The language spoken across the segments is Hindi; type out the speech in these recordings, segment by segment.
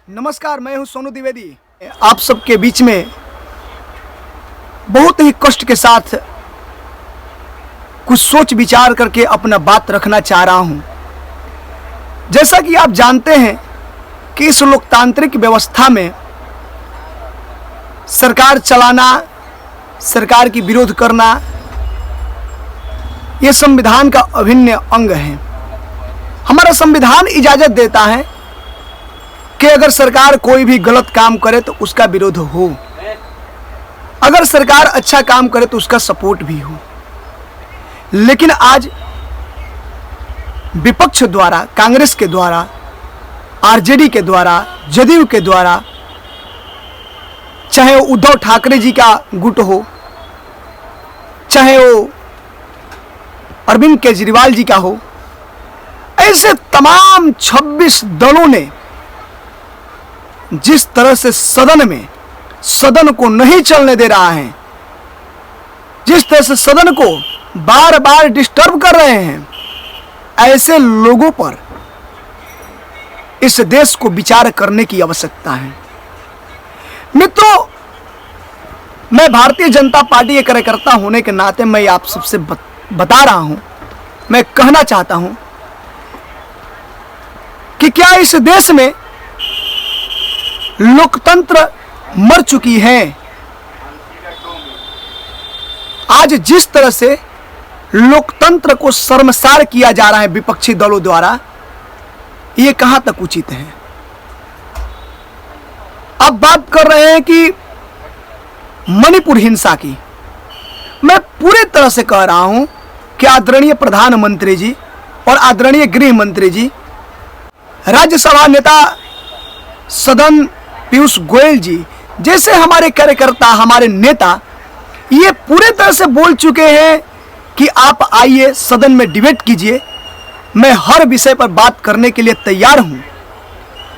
नमस्कार, मैं हूं सोनू द्विवेदी। आप सबके बीच में बहुत ही कष्ट के साथ कुछ सोच विचार करके अपना बात रखना चाह रहा हूं। जैसा कि आप जानते हैं कि इस लोकतांत्रिक व्यवस्था में सरकार चलाना, सरकार की विरोध करना, ये संविधान का अभिन्न अंग है। हमारा संविधान इजाज़त देता है कि अगर सरकार कोई भी गलत काम करे तो उसका विरोध हो, अगर सरकार अच्छा काम करे तो उसका सपोर्ट भी हो। लेकिन आज विपक्ष द्वारा, कांग्रेस के द्वारा, आरजेडी के द्वारा, जदयू के द्वारा, चाहे वो उद्धव ठाकरे जी का गुट हो, चाहे वो अरविंद केजरीवाल जी का हो, ऐसे तमाम 26 दलों ने जिस तरह से सदन को नहीं चलने दे रहा है, जिस तरह से सदन को बार बार डिस्टर्ब कर रहे हैं, ऐसे लोगों पर इस देश को विचार करने की आवश्यकता है। मित्रों, मैं भारतीय जनता पार्टी के कार्यकर्ता होने के नाते मैं आप सबसे बता रहा हूं, मैं कहना चाहता हूं कि क्या इस देश में लोकतंत्र मर चुकी है? आज जिस तरह से लोकतंत्र को शर्मसार किया जा रहा है विपक्षी दलों द्वारा, ये कहां तक उचित है? अब बात कर रहे हैं कि मणिपुर हिंसा की। मैं पूरी तरह से कह रहा हूं कि आदरणीय प्रधानमंत्री जी और आदरणीय गृह मंत्री जी, राज्यसभा नेता सदन पीयूष गोयल जी जैसे हमारे कार्यकर्ता, हमारे नेता, ये पूरे तरह से बोल चुके हैं कि आप आइए सदन में डिबेट कीजिए। मैं हर विषय पर बात करने के लिए तैयार हूं,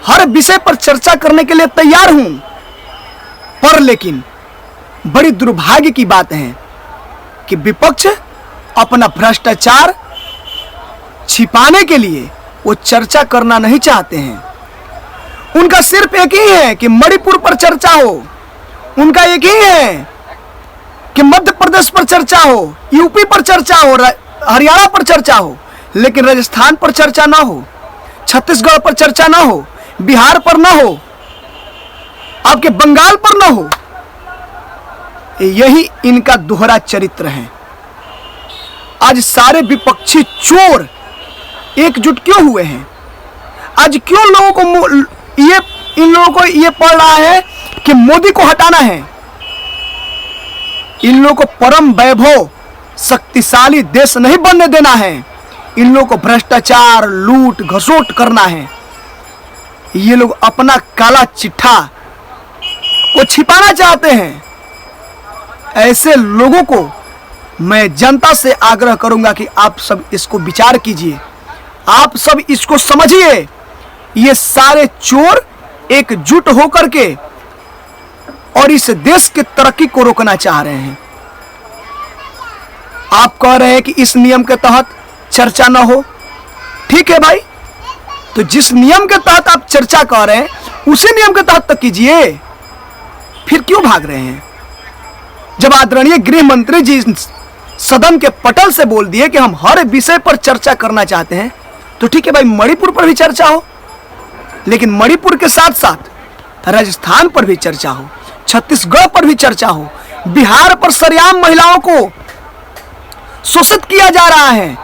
हर विषय पर चर्चा करने के लिए तैयार हूं। पर लेकिन बड़ी दुर्भाग्य की बात है कि विपक्ष अपना भ्रष्टाचार छिपाने के लिए वो चर्चा करना नहीं चाहते हैं। उनका सिर्फ एक ही है कि मणिपुर पर चर्चा हो, उनका एक ही है कि मध्य प्रदेश पर चर्चा हो, यूपी पर चर्चा हो, हरियाणा पर चर्चा हो, लेकिन राजस्थान पर चर्चा ना हो, छत्तीसगढ़ पर चर्चा ना हो, बिहार पर ना हो, आपके बंगाल पर ना हो। यही इनका दोहरा चरित्र है। आज सारे विपक्षी चोर एकजुट क्यों हुए हैं? आज क्यों लोगों को इन लोगों को ये पड़ रहा है कि मोदी को हटाना है? इन लोगों को परम वैभव शक्तिशाली देश नहीं बनने देना है। इन लोगों को भ्रष्टाचार, लूट घसोट करना है। ये लोग अपना काला चिट्ठा को छिपाना चाहते हैं। ऐसे लोगों को मैं जनता से आग्रह करूंगा कि आप सब इसको विचार कीजिए, आप सब इसको समझिए। ये सारे चोर एकजुट होकर के और इस देश के तरक्की को रोकना चाह रहे हैं। आप कह रहे हैं कि इस नियम के तहत चर्चा ना हो, ठीक है भाई, तो जिस नियम के तहत आप चर्चा कर रहे हैं उसी नियम के तहत तक कीजिए। फिर क्यों भाग रहे हैं? जब आदरणीय गृह मंत्री जी सदन के पटल से बोल दिए कि हम हर विषय पर चर्चा करना चाहते हैं, तो ठीक है भाई, मणिपुर पर भी चर्चा हो, लेकिन मणिपुर के साथ साथ राजस्थान पर भी चर्चा हो, छत्तीसगढ़ पर भी चर्चा हो। बिहार पर सरेआम महिलाओं को शोषित किया जा रहा है,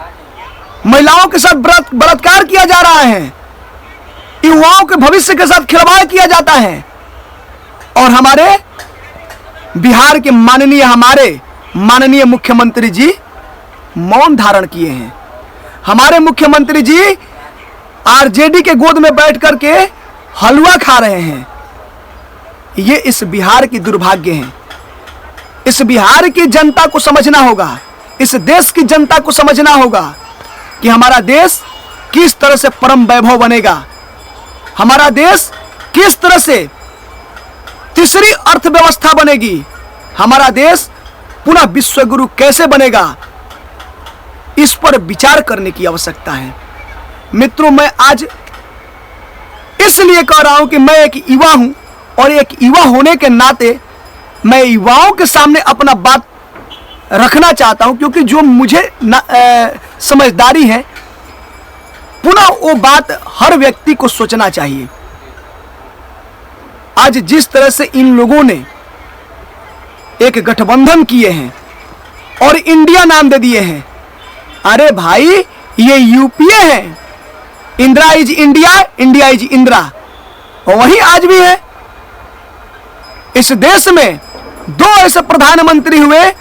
महिलाओं के साथ बलात्कार किया जा रहा है, युवाओं के भविष्य के साथ खिलवाड़ किया जाता है। और हमारे बिहार के माननीय मुख्यमंत्री जी मौन धारण किए हैं। हमारे मुख्यमंत्री जी आरजेडी के गोद में बैठ करके हलवा खा रहे हैं। ये इस बिहार की दुर्भाग्य है। इस बिहार की जनता को समझना होगा, इस देश की जनता को समझना होगा कि हमारा देश किस तरह से परम वैभव बनेगा, हमारा देश किस तरह से तीसरी अर्थव्यवस्था बनेगी, हमारा देश पुनः विश्वगुरु कैसे बनेगा, इस पर विचार करने की आवश्यकता है। मित्रों, मैं आज इसलिए कह रहा हूं कि मैं एक युवा हूं और एक युवा होने के नाते मैं युवाओं के सामने अपना बात रखना चाहता हूं, क्योंकि जो मुझे समझदारी है, पुनः वो बात हर व्यक्ति को सोचना चाहिए। आज जिस तरह से इन लोगों ने एक गठबंधन किए हैं और इंडिया नाम दे दिए हैं, अरे भाई ये यूपीए है, Indira is India, India is Indira, और वही आज भी है। इस देश में 2 ऐसे प्रधानमंत्री हुए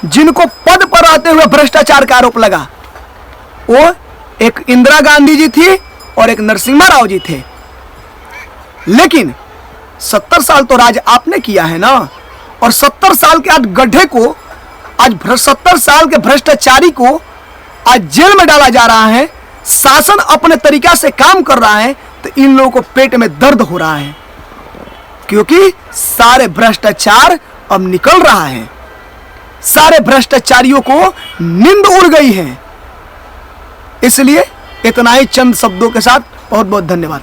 जिनको पद पर रहते हुए भ्रष्टाचार का आरोप लगा। वो एक इंदिरा गांधी जी थी और एक नरसिम्हा राव जी थे। लेकिन 70 साल तो राज आपने किया है ना, और 70 साल के आज गड्ढे को, आज 70 साल के भ्रष्टाचारी को आज जेल में डाला जा रहा है। शासन अपने तरीका से काम कर रहा है, तो इन लोगों को पेट में दर्द हो रहा है, क्योंकि सारे भ्रष्टाचार अब निकल रहा है। सारे भ्रष्टाचारियों को नींद उड़ गई है। इसलिए इतना ही चंद शब्दों के साथ बहुत बहुत धन्यवाद।